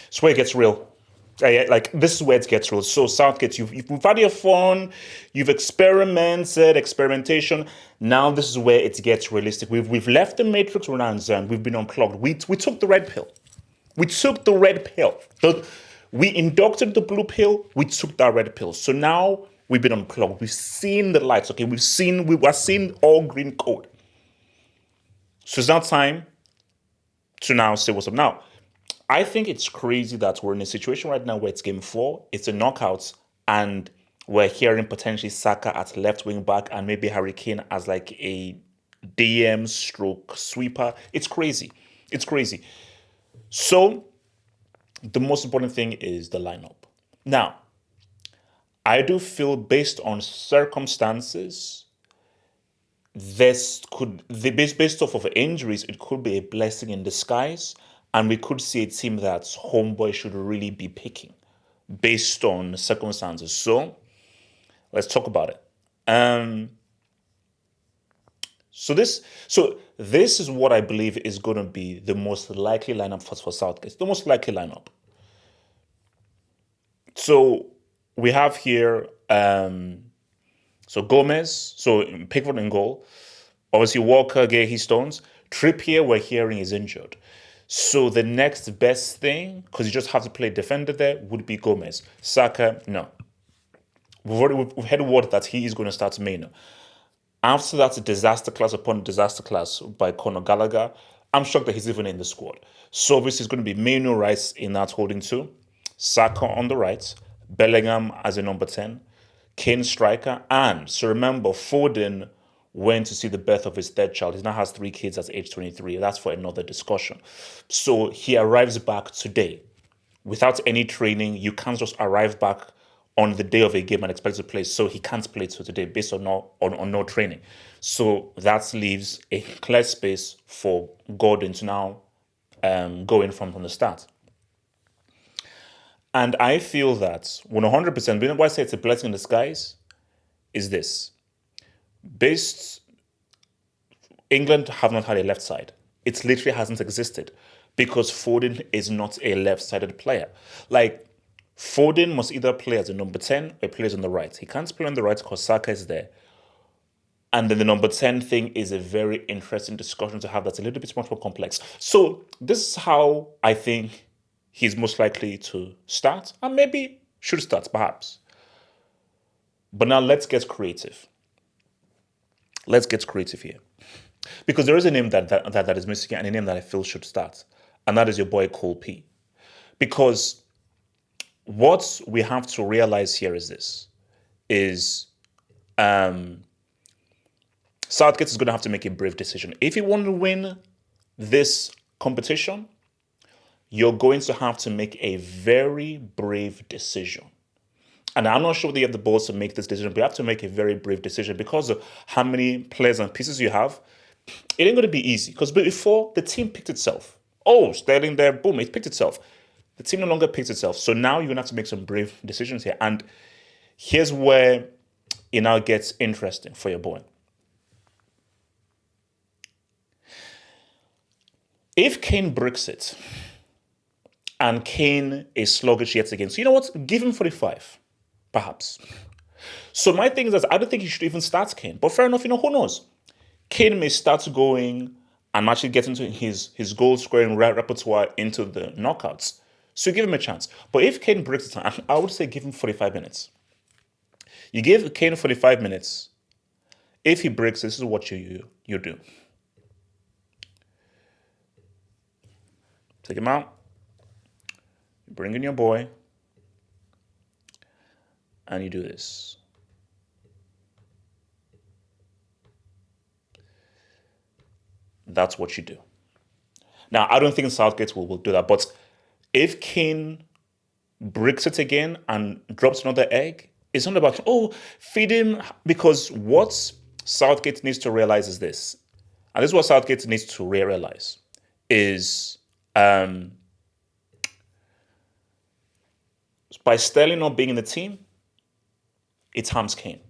It's where it gets real. Yeah, like this is where it gets real. So Southgate, you've had your fun, you've experimentation. Now this is where it gets realistic. We've left the matrix, we're now in Zen. We've been unplugged. We took the red pill. We took the red pill. We inducted the blue pill. We took that red pill. So now we've been unplugged. We've seen the lights. Okay, we were seeing all green code. So it's now time to now say what's up. Now, I think it's crazy that we're in a situation right now where it's game 4, it's a knockout, and we're hearing potentially Saka at left wing back and maybe Harry Kane as like a DM stroke sweeper. It's crazy. It's crazy. So the most important thing is the lineup. Now, I do feel based on circumstances, based off of injuries, it could be a blessing in disguise, and we could see a team that Homeboy should really be picking based on circumstances. So let's talk about it. So this is what I believe is going to be the most likely lineup for Southgate. The most likely lineup. So we have here Gomez, Pickford in goal. Obviously Walker, Gay, Stones. Trippier, we're hearing, is injured. So the next best thing, because you just have to play defender there, would be Gomez. Saka, no. We've heard word that he is going to start Mainoo. After that disaster class upon disaster class by Conor Gallagher, I'm shocked that he's even in the squad. So obviously it's going to be Mainoo Rice in that holding two, Saka on the right, Bellingham as a number 10, Kane striker, and so remember Foden went to see the birth of his third child. He now has 3 kids at age 23. That's for another discussion. So he arrives back today. Without any training, you can't just arrive back on the day of a game and expect to play. So he can't play today based on no training. So that leaves a clear space for Gordon to now go in from the start. And I feel that 100%, why I say it's a blessing in disguise, is this. England have not had a left side. It literally hasn't existed because Foden is not a left-sided player. Like, Foden must either play as a number 10 or plays on the right. He can't play on the right because Saka is there. And then the number 10 thing is a very interesting discussion to have that's a little bit much more complex. So this is how I think he's most likely to start, and maybe should start, perhaps. But now let's get creative. Let's get creative here. Because there is a name that is missing and a name that I feel should start. And that is your boy Cole P. Because what we have to realize here is this. Southgate is going to have to make a brave decision. If you want to win this competition, you're going to have to make a very brave decision. And I'm not sure they have the balls to make this decision, but you have to make a very brave decision because of how many players and pieces you have. It ain't going to be easy because before, the team picked itself. Oh, Sterling there, boom, it picked itself. The team no longer picks itself. So now you're going to have to make some brave decisions here. And here's where it now gets interesting for your boy. If Kane breaks it, and Kane is sluggish yet again, so you know what? Give him 45, perhaps. So my thing is that I don't think he should even start Kane. But fair enough, who knows? Kane may start going and actually get into his goal-scoring repertoire into the knockouts. So give him a chance. But if Kane breaks it, I would say give him 45 minutes. You give Kane 45 minutes. If he breaks, this is what you do. Take him out. Bring in your boy. And you do this. That's what you do. Now, I don't think Southgate will do that. But if Kane breaks it again and drops another egg, it's not about, feed him. Because what Southgate needs to realize is this. And this is what Southgate needs to realize. Is by Sterling not being in the team, it harms Kane.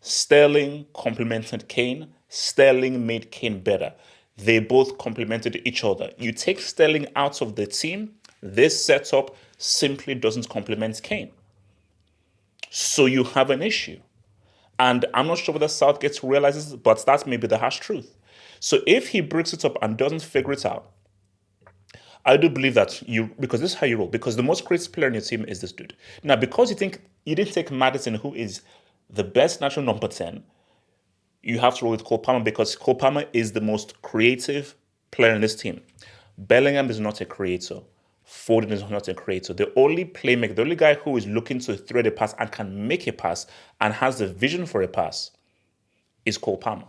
Sterling complemented Kane. Sterling made Kane better. They both complemented each other. You take Sterling out of the team, This setup simply doesn't complement Kane. So you have an issue. And I'm not sure whether Southgate realizes it, but that's maybe the harsh truth. So if he breaks it up and doesn't figure it out, I do believe that because this is how you roll, because the most creative player in your team is this dude. Now, because you think you didn't take Maddison, who is the best natural number 10, you have to roll with Cole Palmer because Cole Palmer is the most creative player in this team. Bellingham is not a creator. Foden is not a creator. The only playmaker, the only guy who is looking to thread a pass and can make a pass and has the vision for a pass is Cole Palmer.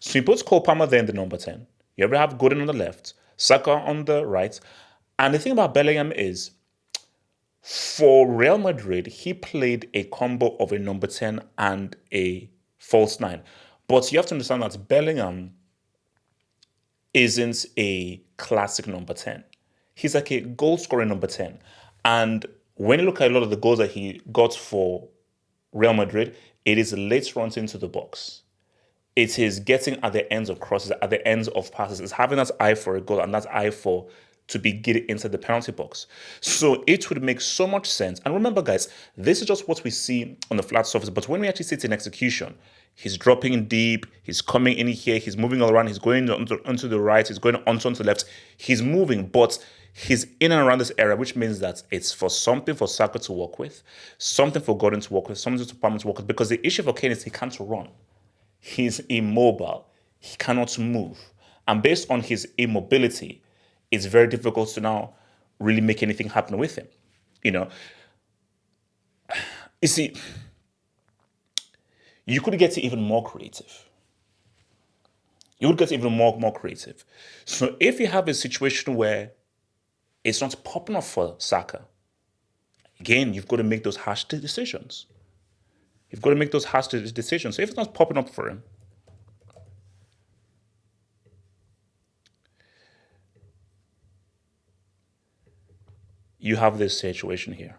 So you put Cole Palmer there in the number 10. You ever have Gooden on the left, Saka on the right. And the thing about Bellingham is, for Real Madrid, he played a combo of a number 10 and a false 9. But you have to understand that Bellingham isn't a classic number 10. He's like a goal-scoring number 10. And when you look at a lot of the goals that he got for Real Madrid, it is late runs into the box. It is getting at the ends of crosses, at the ends of passes. It's having that eye for a goal and that eye for to be getting into the penalty box. So it would make so much sense. And remember, guys, this is just what we see on the flat surface. But when we actually see it in execution, he's dropping in deep, he's coming in here, he's moving all around, he's going onto the right, he's going onto the left, he's moving, but he's in and around this area, which means that it's for something for Saka to work with, something for Gordon to work with, something for Palmer to work with, because the issue for Kane is he can't run. He's immobile. He cannot move. And based on his immobility, it's very difficult to now really make anything happen with him. You see, you could get even more creative. You would get even more creative. So if you have a situation where it's not popping up for Saka, again, you've got to make those harsh decisions. You've got to make those harsh decisions. So if it's not popping up for him, you have this situation here.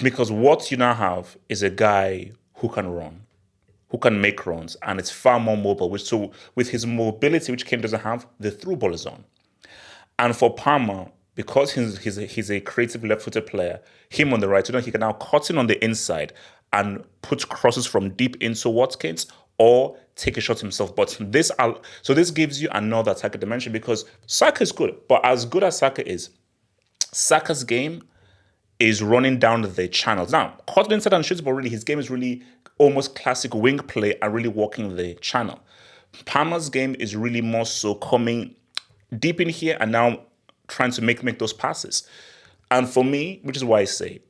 Because what you now have is a guy who can run, who can make runs, and it's far more mobile. So with his mobility, which Kane doesn't have, the through ball is on. And for Palmer, because he's a creative left-footed player, him on the right, he can now cut in on the inside and put crosses from deep into Watkins or take a shot himself. But this gives you another attacker dimension because Saka is good. But as good as Saka is, Saka's game is running down the channels. Now, caught inside and shoots, but really his game is really almost classic wing play and really walking the channel. Palmer's game is really more so coming deep in here and now trying to make those passes. And for me, which is why I say,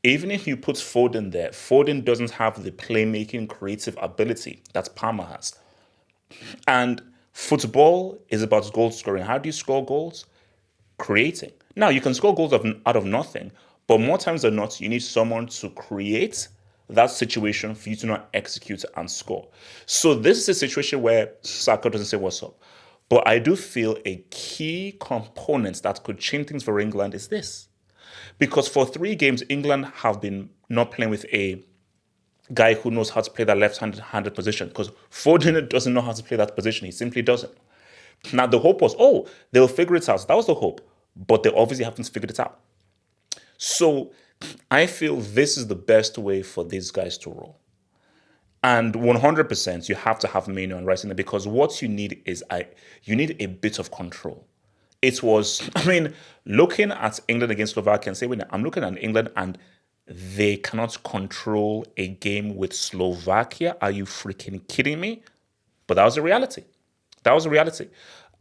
even if you put Foden there, Foden doesn't have the playmaking creative ability that Palmer has. And football is about goal scoring. How do you score goals? Creating. Now, you can score goals out of nothing, but more times than not, you need someone to create that situation for you to not execute and score. So this is a situation where Saka doesn't say what's up. But I do feel a key component that could change things for England is this. Because for 3 games, England have been not playing with a guy who knows how to play that left-handed position. Because Foden doesn't know how to play that position. He simply doesn't. Now, the hope was, they'll figure it out. That was the hope. But they obviously haven't figured it out. So I feel this is the best way for these guys to roll. And 100%, you have to have Mainoo and Rice in there because what you need is you need a bit of control. It was, looking at England against Slovakia and saying, I'm looking at England and they cannot control a game with Slovakia. Are you freaking kidding me? But that was the reality.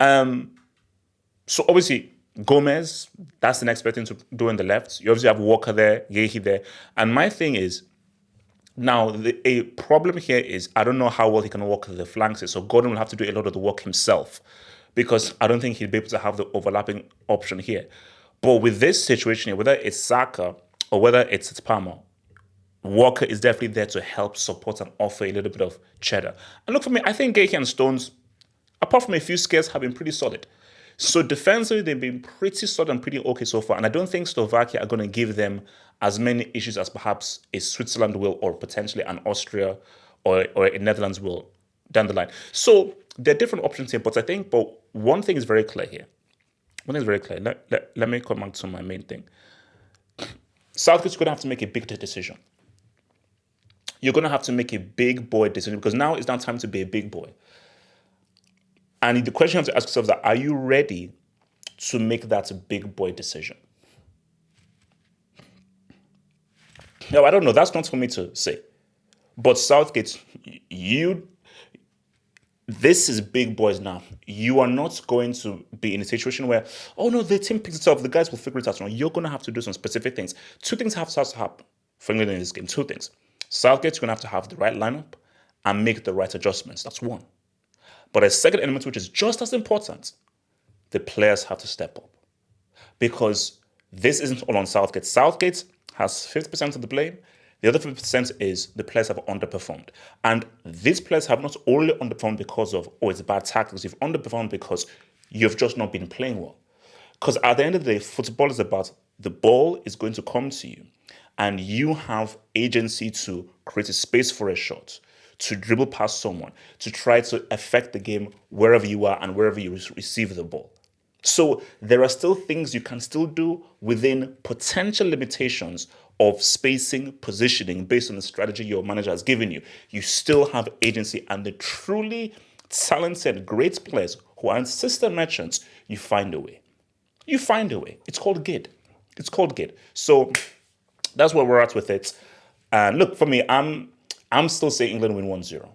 So obviously, Gomez, that's the next best thing to do on the left. You obviously have Walker there, Yehi there. And my thing is, now, a problem here is I don't know how well he can walk the flanks. So Gordon will have to do a lot of the work himself because I don't think he'll be able to have the overlapping option here. But with this situation here, whether it's Saka or whether it's Palmer, Walker is definitely there to help support and offer a little bit of cheddar. And look, for me, I think Gakey and Stones, apart from a few scares, have been pretty solid. So defensively, they've been pretty solid and pretty okay so far. And I don't think Slovakia are going to give them as many issues as perhaps a Switzerland will or potentially an Austria or a Netherlands will down the line. So there are different options here. But I think one thing is very clear here. One thing is very clear. Let me come back to my main thing. Southgate's going to have to make a big decision. You're going to have to make a big boy decision because now it's not time to be a big boy. And the question you have to ask yourself is that, are you ready to make that big boy decision? Now, I don't know. That's not for me to say. But Southgate, this is big boys now. You are not going to be in a situation where, oh no, the team picks itself, the guys will figure it out. No, you're going to have to do some specific things. Two things have to happen for England in this game. Two things. Southgate's going to have the right lineup and make the right adjustments. That's one. But a second element, which is just as important, the players have to step up. Because this isn't all on Southgate. Southgate has 50% of the blame. The other 50% is the players have underperformed. And these players have not only underperformed because of, it's bad tactics. You've underperformed because you've just not been playing well. Because at the end of the day, football is about the ball is going to come to you. And you have agency to create a space for a shot, to dribble past someone, to try to affect the game wherever you are and wherever you receive the ball. So there are still things you can still do within potential limitations of spacing, positioning based on the strategy your manager has given you. You still have agency, and the truly talented, great players who aren't system merchants, you find a way. You find a way. It's called gid. It's called gid. So that's where we're at with it. And look, for me, I'm still saying England win 1-0.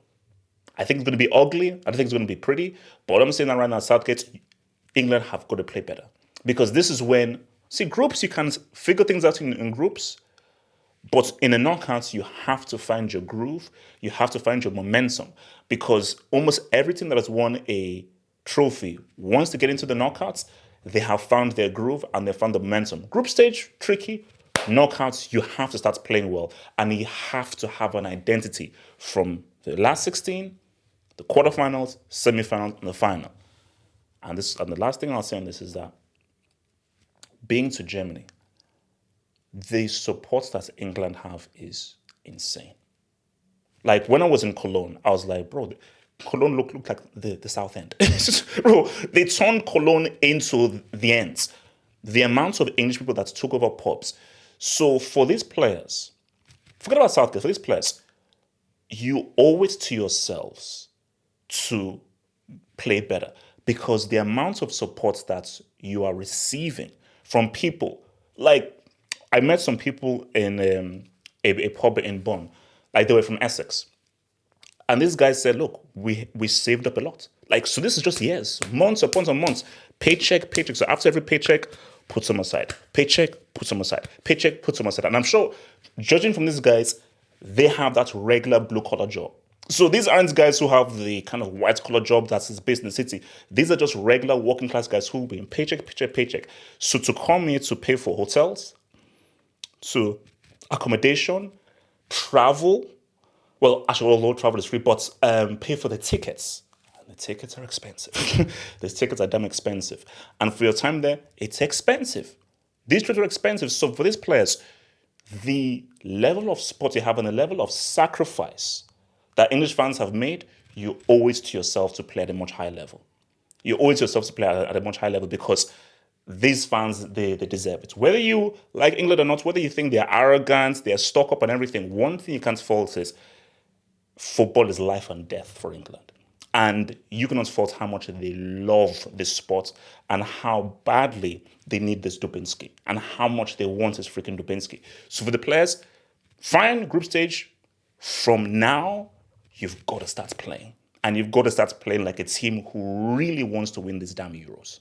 I think it's going to be ugly. I don't think it's going to be pretty. But I'm saying that right now, Southgate, England have got to play better. Because this is when, groups, you can figure things out in groups. But in the knockouts, you have to find your groove. You have to find your momentum. Because almost every team that has won a trophy wants to get into the knockouts. They have found their groove and they found the momentum. Group stage, tricky. Knockouts, you have to start playing well. And you have to have an identity from the last 16, the quarterfinals, semifinals, and the final. And the last thing I'll say on this is that being to Germany, the support that England have is insane. Like when I was in Cologne, I was like, bro, Cologne looked like the South End. Bro, they turned Cologne into the ends. The amount of English people that took over pubs. So for these players, forget about Southgate, for these players, you owe it to yourselves to play better because the amount of support that you are receiving from people, like I met some people in a pub in Bonn, like they were from Essex. And this guy said, look, we saved up a lot. Like, so this is just years, months upon months, paycheck. So after every paycheck, put some aside. Paycheck, put some aside. Paycheck, put some aside. And I'm sure, judging from these guys, they have that regular blue-collar job. So these aren't guys who have the kind of white-collar job that's based in the city. These are just regular working-class guys who will be in paycheck. So to come here to pay for hotels, to accommodation, travel, well, actually, although travel is free, but pay for the tickets. And the tickets are expensive. The tickets are damn expensive. And for your time there, it's expensive. These trips are expensive. So for these players, the level of support you have and the level of sacrifice that English fans have made, you owe it to yourself to play at a much higher level. You owe it to yourself to play at a much higher level because these fans, they deserve it. Whether you like England or not, whether you think they're arrogant, they're stuck up and everything, one thing you can't fault is football is life and death for England. And you cannot fault how much they love this sport and how badly they need this Dubinsky and how much they want this freaking Dubinsky. So for the players, fine, group stage, from now, you've got to start playing. And you've got to start playing like a team who really wants to win these damn Euros.